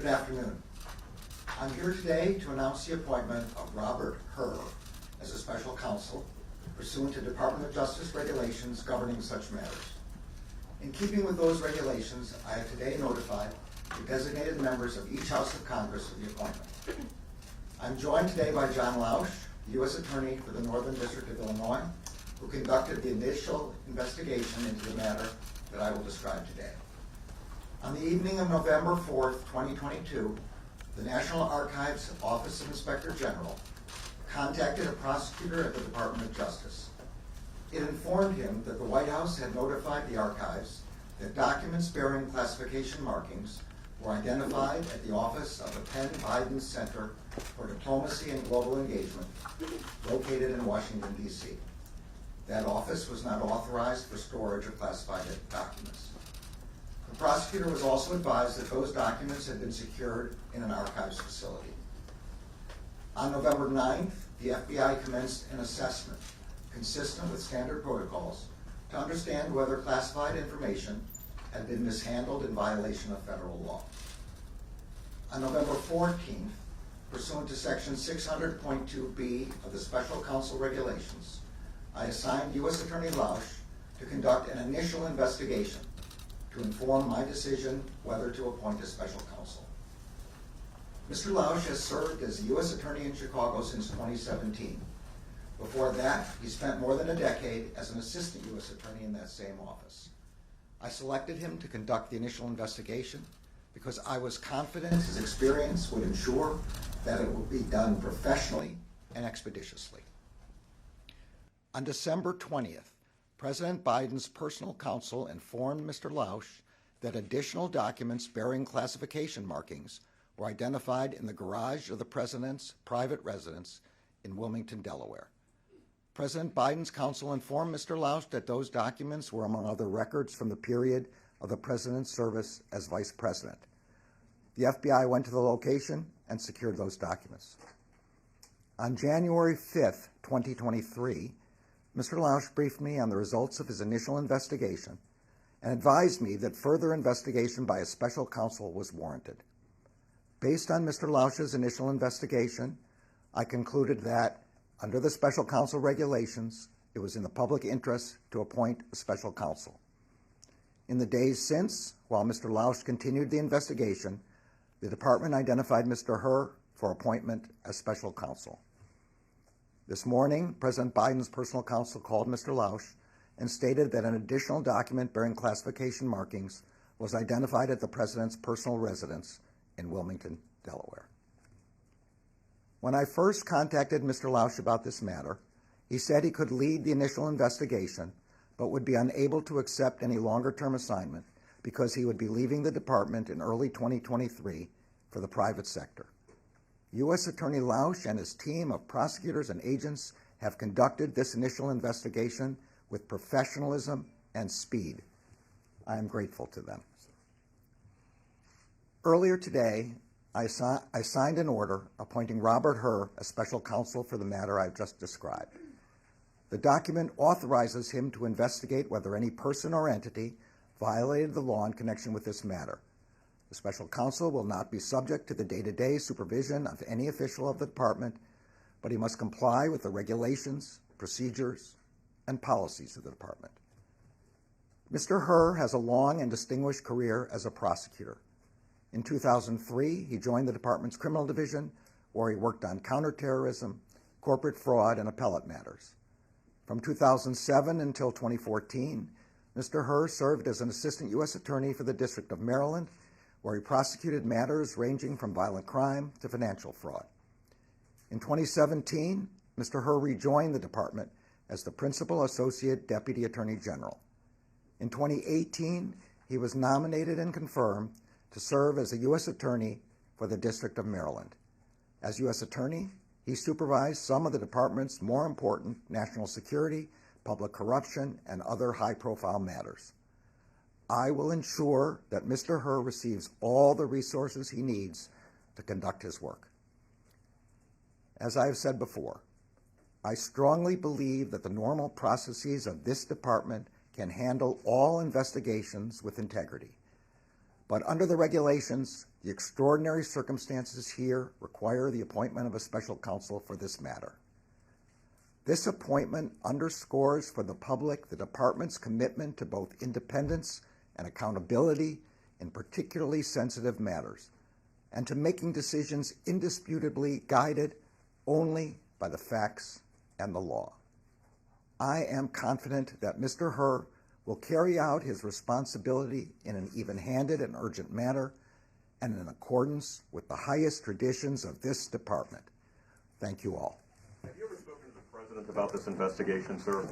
Good afternoon. I'm here today to announce the appointment of Robert Herr as a special counsel pursuant to Department of Justice regulations governing such matters. In keeping with those regulations, I have today notified the designated members of each House of Congress of the appointment. I'm joined today by John Lausch, the U.S. Attorney for the Northern District of Illinois, who conducted the initial investigation into the matter that I will describe today. On the evening of November 4th, 2022, the National Archives Office of Inspector General contacted a prosecutor at the Department of Justice. It informed him that the White House had notified the archives that documents bearing classification markings were identified at the office of the Penn Biden Center for Diplomacy and Global Engagement, located in Washington, D.C. That office was not authorized for storage of classified documents. The prosecutor was also advised that those documents had been secured in an archives facility. On November 9th, the FBI commenced an assessment consistent with standard protocols to understand whether classified information had been mishandled in violation of federal law. On November 14th, pursuant to Section 600.2b of the Special Counsel Regulations, I assigned U.S. Attorney Lausch to conduct an initial investigation to inform my decision whether to appoint a special counsel. Mr. Lausch has served as the U.S. Attorney in Chicago since 2017. Before that, he spent more than a decade as an assistant U.S. Attorney in that same office. I selected him to conduct the initial investigation because I was confident his experience would ensure that it would be done professionally and expeditiously. On December 20th, President Biden's personal counsel informed Mr. Lausch that additional documents bearing classification markings were identified in the garage of the president's private residence in Wilmington, Delaware. President Biden's counsel informed Mr. Lausch that those documents were among other records from the period of the president's service as vice president. The FBI went to the location and secured those documents. On January 5th, 2023, Mr. Lausch briefed me on the results of his initial investigation and advised me that further investigation by a special counsel was warranted. Based on Mr. Lausch's initial investigation, I concluded that, under the special counsel regulations, it was in the public interest to appoint a special counsel. In the days since, while Mr. Lausch continued the investigation, the department identified Mr. Herr for appointment as special counsel. This morning, President Biden's personal counsel called Mr. Lausch and stated that an additional document bearing classification markings was identified at the president's personal residence in Wilmington, Delaware. When I first contacted Mr. Lausch about this matter, he said he could lead the initial investigation, but would be unable to accept any longer-term assignment because he would be leaving the department in early 2023 for the private sector. U.S. Attorney Lausch and his team of prosecutors and agents have conducted this initial investigation with professionalism and speed. I am grateful to them. Earlier today, I signed an order appointing Robert Herr as special counsel for the matter I've just described. The document authorizes him to investigate whether any person or entity violated the law in connection with this matter. The special counsel will not be subject to the day-to-day supervision of any official of the department, but he must comply with the regulations, procedures, and policies of the department. Mr. Herr has a long and distinguished career as a prosecutor. In 2003, he joined the department's criminal division, where he worked on counterterrorism, corporate fraud, and appellate matters. From 2007 until 2014, Mr. Herr served as an assistant U.S. attorney for the District of Maryland, where he prosecuted matters ranging from violent crime to financial fraud. In 2017, Mr. Herr rejoined the department as the Principal Associate Deputy Attorney General. In 2018, he was nominated and confirmed to serve as a U.S. Attorney for the District of Maryland. As U.S. Attorney, he supervised some of the department's more important national security, public corruption, and other high-profile matters. I will ensure that Mr. Herr receives all the resources he needs to conduct his work. As I have said before, I strongly believe that the normal processes of this department can handle all investigations with integrity. But under the regulations, The extraordinary circumstances here require the appointment of a special counsel for this matter. This appointment underscores for the public the department's commitment to both independence and accountability in particularly sensitive matters, and to making decisions indisputably guided only by the facts and the law. I am confident that Mr. Herr will carry out his responsibility in an even-handed and urgent manner and in accordance with the highest traditions of this department. Thank you all. Have you ever spoken to the President about this investigation, sir?